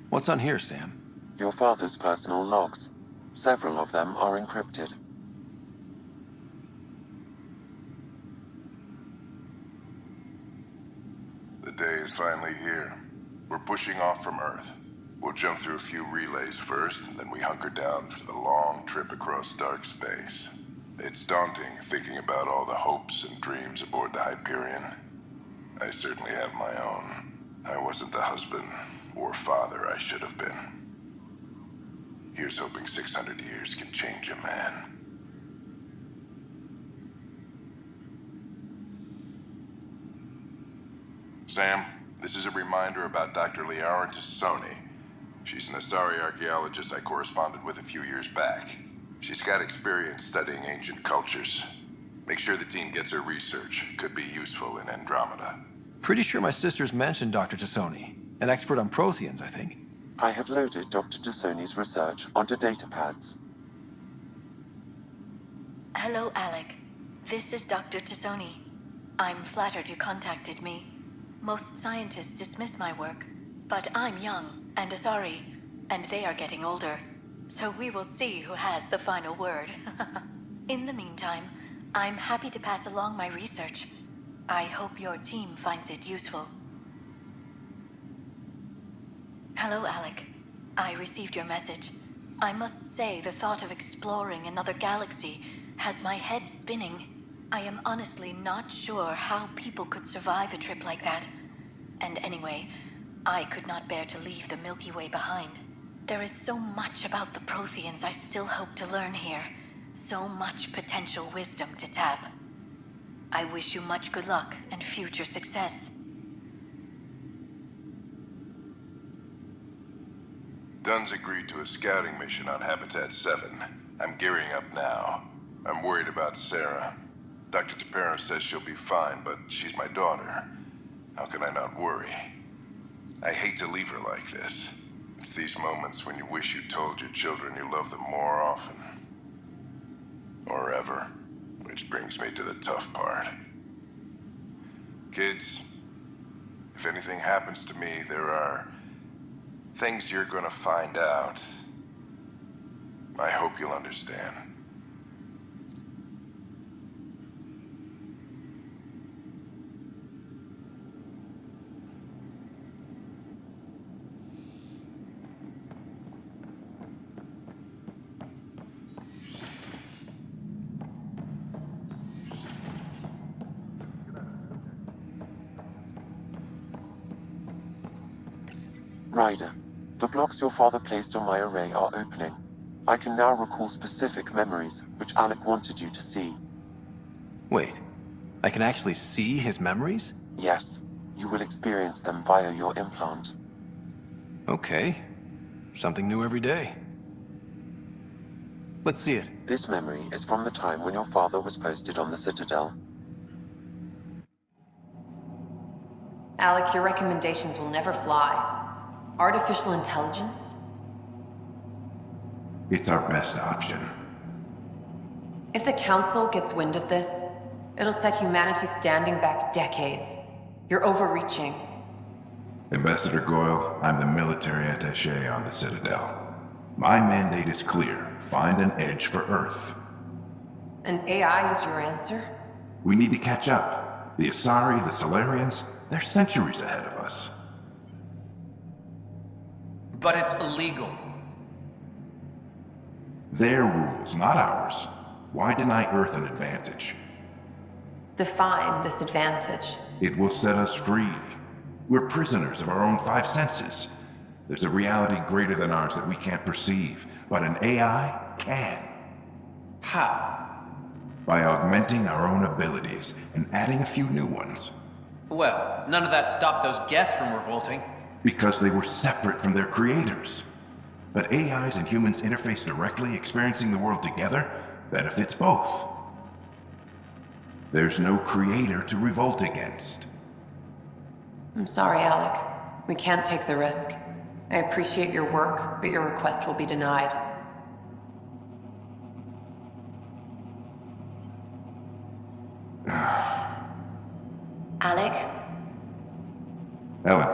What's on here, Sam? Your father's personal logs. Several of them are encrypted. The day is finally here. We're pushing off from Earth. We'll jump through a few relays first, and then we hunker down for the long trip across dark space. It's daunting thinking about all the hopes and dreams aboard the Hyperion. I certainly have my own. I wasn't the husband or father I should have been. Here's hoping 600 years can change a man. Sam, this is a reminder about Dr. Liara Tassoni. She's an Asari archaeologist I corresponded with a few years back. She's got experience studying ancient cultures. Make sure the team gets her research. Could be useful in Andromeda. Pretty sure my sisters mentioned Dr. Tassoni. An expert on Protheans, I think. I have loaded Dr. Tassoni's research onto datapads. Hello, Alec. This is Dr. Tassoni. I'm flattered you contacted me. Most scientists dismiss my work, but I'm young and Asari, and they are getting older. So we will see who has the final word. In the meantime, I'm happy to pass along my research. I hope your team finds it useful. Hello, Alec. I received your message. I must say the thought of exploring another galaxy has my head spinning. I am honestly not sure how people could survive a trip like that. And anyway, I could not bear to leave the Milky Way behind. There is so much about the Protheans I still hope to learn here. So much potential wisdom to tap. I wish you much good luck and future success. Dunn's agreed to a scouting mission on Habitat 7. I'm gearing up now. I'm worried about Sarah. Dr. Tapera says she'll be fine, but she's my daughter. How can I not worry? I hate to leave her like this. It's these moments when you wish you told your children you love them more often. Or ever. Which brings me to the tough part. Kids, if anything happens to me, there are things you're gonna find out. I hope you'll understand. Ryder, the blocks your father placed on my array are opening. I can now recall specific memories, which Alec wanted you to see. Wait, I can actually see his memories? Yes, you will experience them via your implant. Okay. Something new every day. Let's see it. This memory is from the time when your father was posted on the Citadel. Alec, your recommendations will never fly. Artificial intelligence? It's our best option. If the Council gets wind of this, it'll set humanity standing back decades. You're overreaching. Ambassador Goyle, I'm the military attaché on the Citadel. My mandate is clear. Find an edge for Earth. And AI is your answer? We need to catch up. The Asari, the Solarians, they're centuries ahead of us. But it's illegal. Their rules, not ours. Why deny Earth an advantage? Define this advantage. It will set us free. We're prisoners of our own five senses. There's a reality greater than ours that we can't perceive, but an AI can. How? By augmenting our own abilities and adding a few new ones. Well, none of that stopped those Geth from revolting. Because they were separate from their creators. But AIs and humans interface directly, experiencing the world together, benefits both. There's no creator to revolt against. I'm sorry, Alec. We can't take the risk. I appreciate your work, but your request will be denied. Alec? Ellen,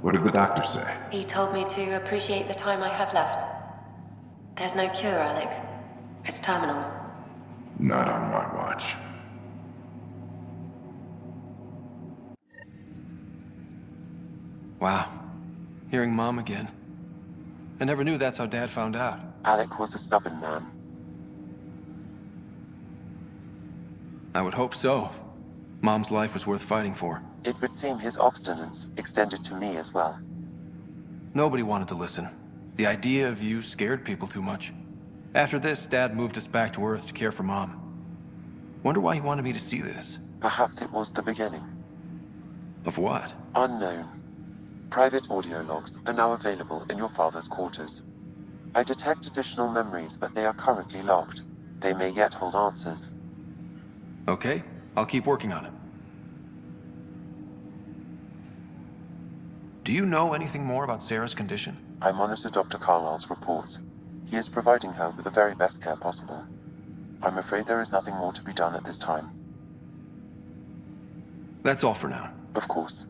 what did the doctor say? He told me to appreciate the time I have left. There's no cure, Alec. It's terminal. Not on my watch. Wow. Hearing Mom again. I never knew that's how Dad found out. Alec was a stubborn man. I would hope so. Mom's life was worth fighting for. It would seem his obstinance extended to me as well. Nobody wanted to listen. The idea of you scared people too much. After this, Dad moved us back to Earth to care for Mom. Wonder why he wanted me to see this. Perhaps it was the beginning. Of what? Unknown. Private audio logs are now available in your father's quarters. I detect additional memories, but they are currently locked. They may yet hold answers. Okay, I'll keep working on it. Do you know anything more about Sarah's condition? I monitor Dr. Carlisle's reports. He is providing her with the very best care possible. I'm afraid there is nothing more to be done at this time. That's all for now. Of course.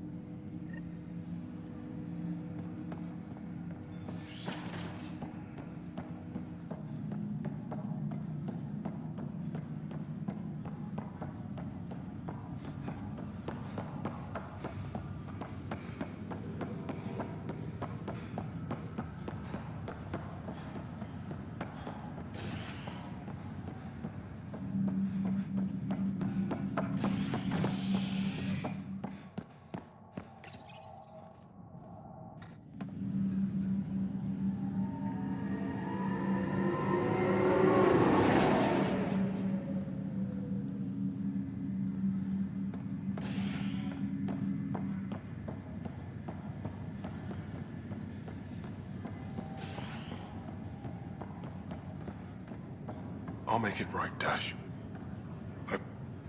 I'll make it right, Dash.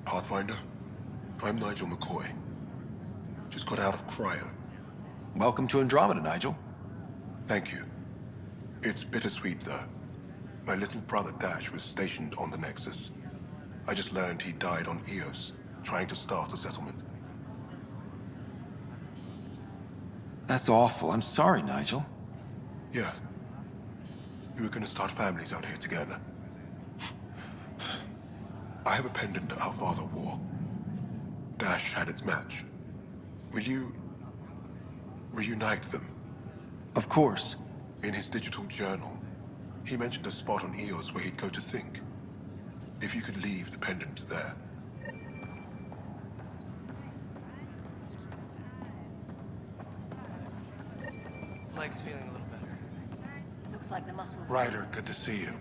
Pathfinder, I'm Nigel McCoy. Just got out of cryo. Welcome to Andromeda, Nigel. Thank you. It's bittersweet, though. My little brother Dash was stationed on the Nexus. I just learned he died on Eos, trying to start a settlement. That's awful. I'm sorry, Nigel. Yeah. We were gonna start families out here together. I have a pendant our father wore. Dash had its match. Will you reunite them? Of course. In his digital journal, he mentioned a spot on Eos where he'd go to think. If you could leave the pendant there. Leg's feeling a little better. Looks like the muscle. Ryder, good to see you.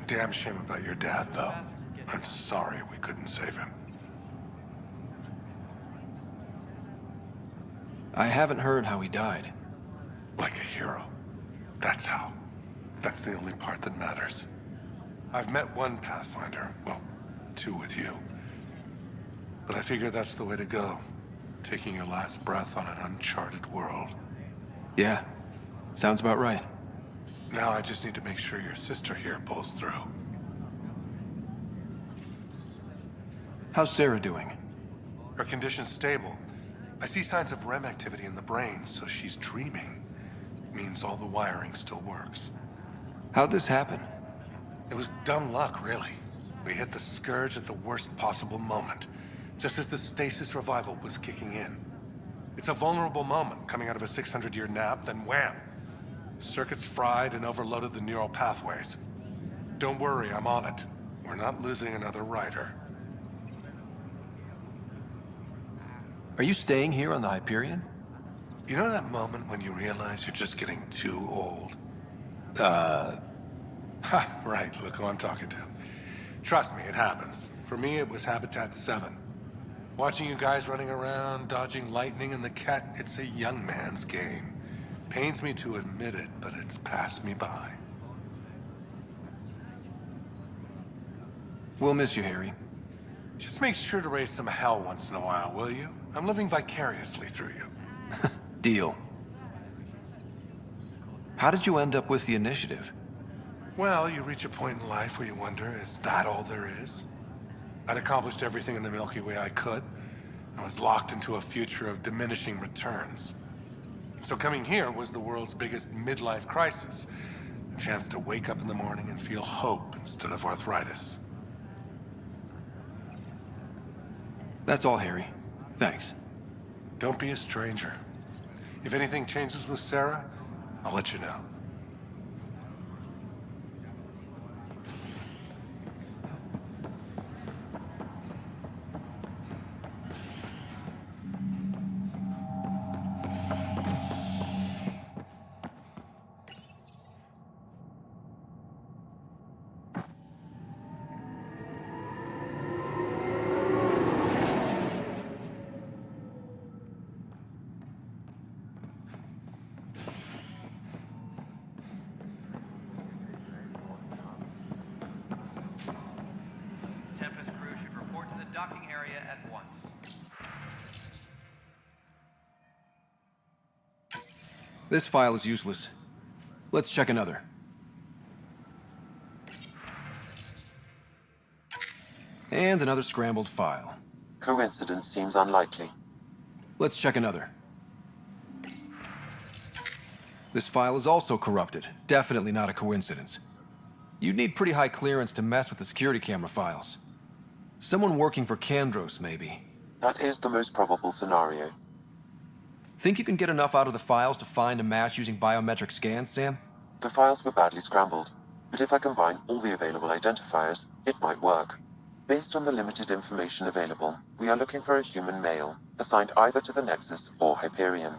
Damn shame about your dad, though. I'm sorry we couldn't save him. I haven't heard how he died. Like a hero. That's how. That's the only part that matters. I've met one Pathfinder. Well, two with you. But I figure that's the way to go. Taking your last breath on an uncharted world. Yeah, sounds about right. Now I just need to make sure your sister here pulls through. How's Sarah doing? Her condition's stable. I see signs of REM activity in the brain, so she's dreaming. Means all the wiring still works. How'd this happen? It was dumb luck, really. We hit the Scourge at the worst possible moment, just as the stasis revival was kicking in. It's a vulnerable moment, coming out of a 600-year nap, then wham! Circuits fried and overloaded the neural pathways. Don't worry, I'm on it. We're not losing another rider. Are you staying here on the Hyperion? You know that moment when you realize you're just getting too old? Ha, right, look who I'm talking to. Trust me, it happens. For me, it was Habitat 7. Watching you guys running around, dodging lightning and the cat, it's a young man's game. Pains me to admit it, but it's passed me by. We'll miss you, Harry. Just make sure to raise some hell once in a while, will you? I'm living vicariously through you. Deal. How did you end up with the initiative? Well, you reach a point in life where you wonder, is that all there is? I'd accomplished everything in the Milky Way I could. I was locked into a future of diminishing returns. So coming here was the world's biggest midlife crisis. A chance to wake up in the morning and feel hope instead of arthritis. That's all, Harry. Thanks. Don't be a stranger. If anything changes with Sarah, I'll let you know. This file is useless. Let's check another. And another scrambled file. Coincidence seems unlikely. Let's check another. This file is also corrupted. Definitely not a coincidence. You'd need pretty high clearance to mess with the security camera files. Someone working for Kandros, maybe. That is the most probable scenario. Think you can get enough out of the files to find a match using biometric scans, Sam? The files were badly scrambled, but if I combine all the available identifiers, it might work. Based on the limited information available, we are looking for a human male, assigned either to the Nexus or Hyperion.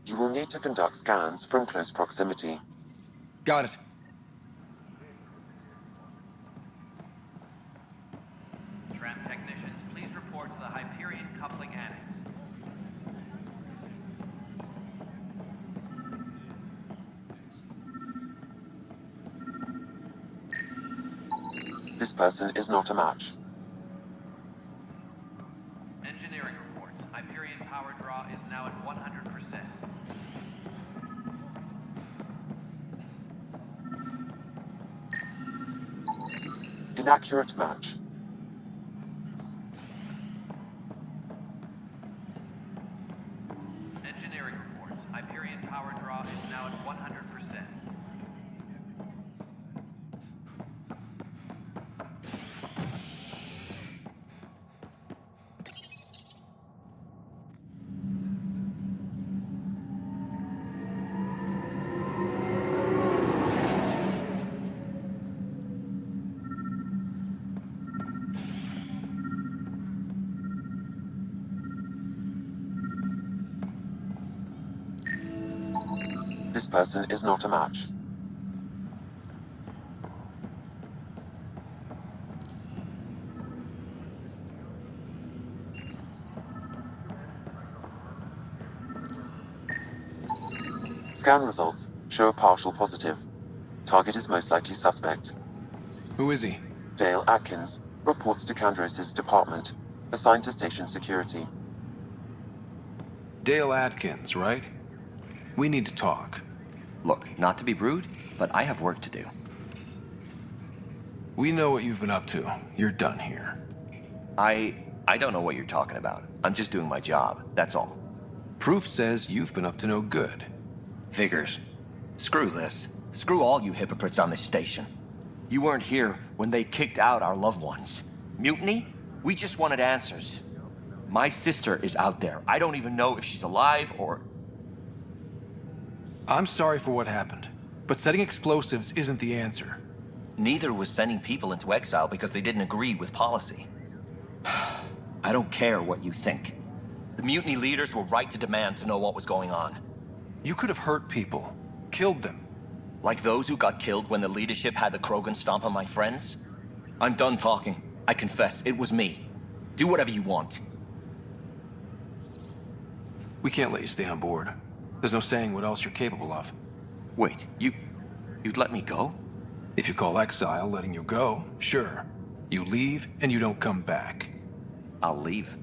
You will need to conduct scans from close proximity. Got it. Tram technicians, please report to the Hyperion coupling annex. This person is not a match. Engineering reports. Hyperion power draw is now at 100%. Inaccurate match. Engineering reports. Hyperion power draw is now at 100%. This person is not a match. Scan results show a partial positive. Target is most likely suspect. Who is he? Dale Atkins reports to Kandros' department, assigned to station security. Dale Atkins, right? We need to talk. Look, not to be rude, but I have work to do. We know what you've been up to. You're done here. I don't know what you're talking about. I'm just doing my job, that's all. Proof says you've been up to no good. Figures. Screw this. Screw all you hypocrites on this station. You weren't here when they kicked out our loved ones. Mutiny? We just wanted answers. My sister is out there. I don't even know if she's alive or... I'm sorry for what happened, but setting explosives isn't the answer. Neither was sending people into exile because they didn't agree with policy. I don't care what you think. The mutiny leaders were right to demand to know what was going on. You could have hurt people, killed them. Like those who got killed when the leadership had the Krogan stomp on my friends? I'm done talking. I confess, it was me. Do whatever you want. We can't let you stay on board. There's no saying what else you're capable of. Wait, you'd let me go? If you call exile letting you go, sure. You leave and you don't come back. I'll leave.